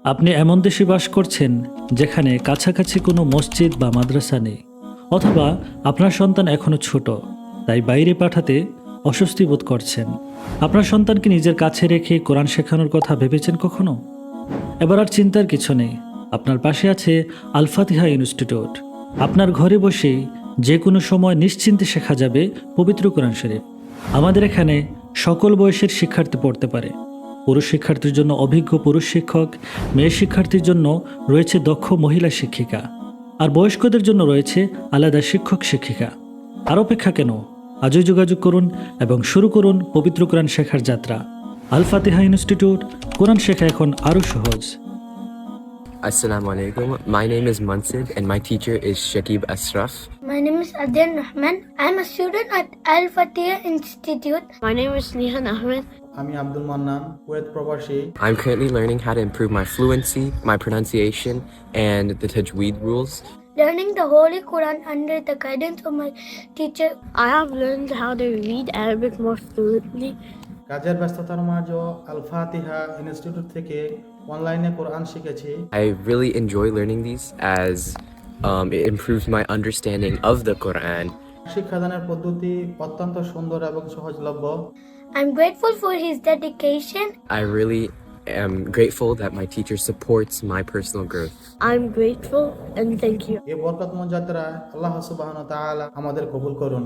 আপনি এমন দেশে বাস করছেন যেখানে কাছাকাছি কোনো মসজিদ বা মাদ্রাসা নেই, অথবা আপনার সন্তান এখনো ছোট, তাই বাইরে পাঠাতে অস্বস্তি বোধ করছেন। আপনার সন্তানকে নিজের কাছে রেখে কোরআন শেখানোর কথা ভেবেছেন কখনো? এবার আর চিন্তার কিছু নেই। আপনার পাশে আছে আল ফাতিহা ইনস্টিটিউট। আপনার ঘরে বসেই যে কোনো সময় নিশ্চিন্তে শেখা যাবে পবিত্র কোরআন শরীফ। আমাদের এখানে সকল বয়সের শিক্ষার্থী পড়তে পারে। পুরুষ শিক্ষার্থীর জন্য অভিজ্ঞ পুরুষ শিক্ষক, মেয়ে শিক্ষার্থীর জন্য রয়েছে দক্ষ মহিলা শিক্ষিকা, আর বয়স্কদের জন্য রয়েছে আলাদা শিক্ষক শিক্ষিকা। আর অপেক্ষা কেন? আজই যোগাযোগ করুন এবং শুরু করুন পবিত্র কোরআন শেখার যাত্রা। আল ফাতিহা ইনস্টিটিউট, কোরআন শেখা এখন আরও সহজ। Assalamu alaikum. My name is Mansib and my teacher is Shakib Ashraf. My name is Adyan Rahman. I'm a student at Al Fatih Institute. My name is Nihan Ahmed. আমি আব্দুল মান্নান, কুয়েত প্রবাসী। I'm currently learning how to improve my fluency, my pronunciation, and the tajweed rules. Learning the Holy Quran under the guidance of my teacher. I have learned how to read Arabic more fluently. কাজের ব্যস্ততার মাঝেও আল ফাতিহা institute থেকে অনলাইনে কোরআন শিখেছি। I really enjoy learning these as it improves my understanding of the Quran. শিক্ষাদানের পদ্ধতি অত্যন্ত সুন্দর এবং সহজলভ্য। I'm grateful for his dedication. I really am grateful that my teacher supports my personal growth. I'm grateful and thank you. এই বরকতময় যাত্রায় আল্লাহ সুবহানাহু ওয়া তাআলা আমাদের কবুল করুন।